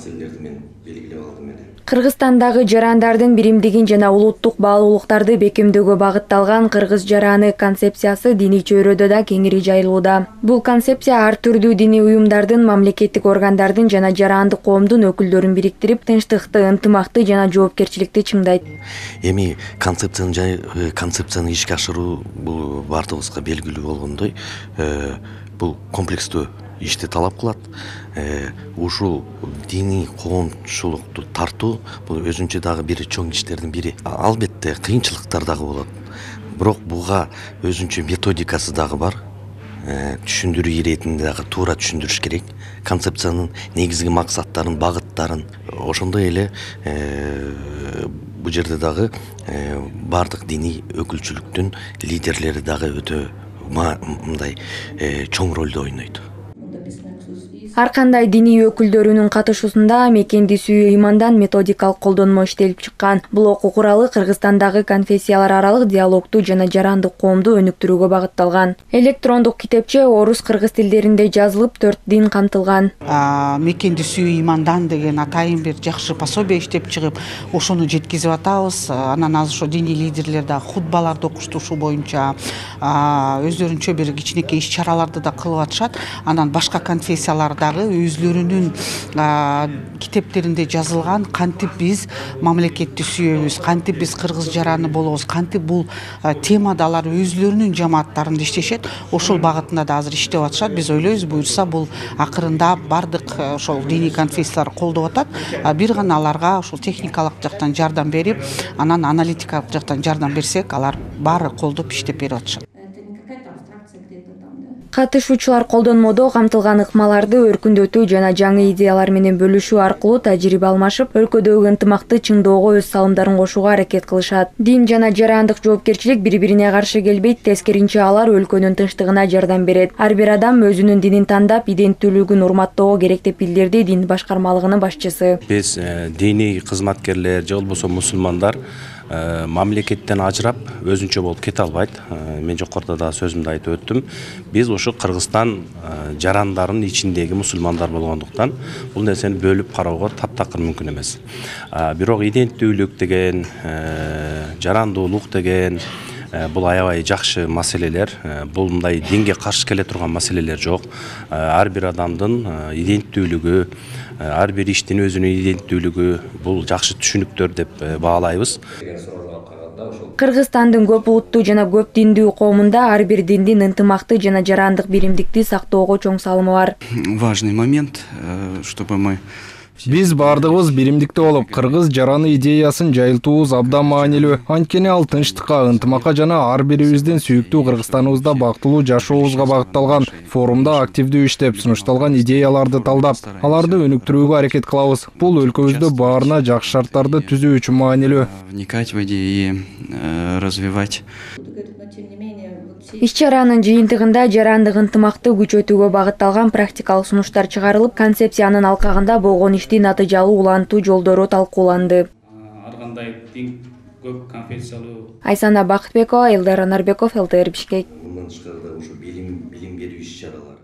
маселелерди мен белгилеп алдым эле. Кыргызстандагы жарандардын биримдигин жана улуттук баалуулуктарды бекемдөөгө багытталган кыргыз жараны концепциясы диний чөйрөдө да кеңири жайылууда. Бул концепция ар түрдүү диний уюмдардын, мамлекеттик органдардын жана жарандык коомдун өкүлдөрүн бириктирип, тынчтыкты, ынтымакты жана жоопкерчиликти чыңдайт. Эми концепцияны ишке ашыруу бул баардыгыбызга белгилүү болгондой, бул комплекстүү ишти талап кылат. Ушул диний коомчулукту тартуу бул өзүнчө дагы бир чоң иштердин бири. Албетте кыйынчылыктар дагы болот. Бирок буга өзүнчө методикасы дагы бар. Түшүндүрүү иретинде дагы туура түшүндүрүш керек. Концепциянын негизги максаттарын, багыттарын. Ошондой эле бул жерде дагы бардык диний өкүлчүлүктүн лидерлери дагы өтө мындай чоң ролду ойнойт. Ар кандай диний өкүлдөрүнүн катышуусунда мекенди сүйүү ыймандан методикалык колдонмо иштелип чыккан. Бул окуу куралы Кыргызстандагы конфессиялар аралык диалогту жана жарандык коомду өнүктүрүүгө багытталган. Электрондук китепче орус, кыргыз тилдеринде жазылып, 4 дин камтылган. Мекенди сүйүү ыймандан деген атайын бир жакшы пособие иштеп чыгып, ошону жеткизип атабыз. Анан азыр ошо диний лидерлер да хутбаларды окушту ушул боюнча, өздөрүнчө бир кичинекей иш-чараларды да кылып атышат. Анан башка конфессиялар дагы өзлөрүнүн китептеринде жазылган кантип биз мамлекетти сүйөбүз, кантип биз кыргыз жараны болобуз, кантип бул темада алар өзлөрүнүн жамааттарында иштешет, ошол багытында да азыр иштеп атышат. Биз ойлойбуз, буюрса бул акырында бардык ошол диний конфессиялар колдоп атат. Бир гана аларга ошол техникалык жактан жардам берип, анан аналитикалык жактан жардам берсек, алар баары колдоп иштеп берип атышат. Катышуучулар колдонмодо камтылган ыкмаларды өркүндөтүү жана жаңы идеялар менен бөлүшүү аркылуу тажрыйба алмашып, өлкөдөгү ынтымакты чыңдоого өз салымдарын кошууга аракет кылышат. Дин жана жарандык жоопкерчилик бири-бирине каршы келбейт, тескеринче алар өлкөнүн тынчтыгына жардам берет. Ар бир адам өзүнүн динин тандап, иденттүүлүгүн урматтоого керек деп билдирди дин башкармалыгынын башчысы. Биз диний кызматкерлер же болбосо мусулмандар мамлекеттен ажырап өзүнчө болуп кете албайт. Мен жокоруда да сөзүмдү айтып өттүм. Биз ушу Кыргызстан жарандарынын ичиндеги мусулмандар болгондуктан бул нерсени бөлүп кароого таптакыр мүмкүн эмес. Бирок иденттүүлүк деген, жарандуулук деген бул аябай жакшы маселелер. Бул мындай динге каршы келе турган маселелер жок. Ар бир адамдын иденттүүлүгү, ар бир иштин өзүнүн иденттүүлүгү бул жакшы түшүнүктөр деп баалайбыз. Кыргызстандын көп улуттуу жана көп диндүү коомунда ар бир диндин ынтымакты жана жарандык биримдикти сактоого чоң салымы бар. Важный момент, чтобы мы Биз бардыгыбыз биримдикте болуп, кыргыз жараны идеясын жайылтуубуз абдан маанилүү. Анткени ал тынчтыкка, ынтымакка жана ар бирибиздин сүйүктүү Кыргызстаныбызда бактылуу жашообузга багытталган. Форумда активдүү иштеп, сунушталган идеяларды талдап, аларды өнүктүрүүгө аракет кылабыз. Бул өлкөбүздө баарына жакшы шарттарды түзүү үчүн маанилүү. Вникать в идеи и развивать. Иш-чаранын жыйынтыгында жарандык ынтымакты күчөтүүгө багытталган практикалык сунуштар чыгарылып, концепциянын алкагында болгон ишти натыйжалуу улантуу жолдору талкууланды. Ар кандай дин көп конфессиялуу. Айсана Бакытбекова, Элдар Анарбеков, ЛТР Бишкек. Мындан тышкары да ушу билим берүү иш-чаралары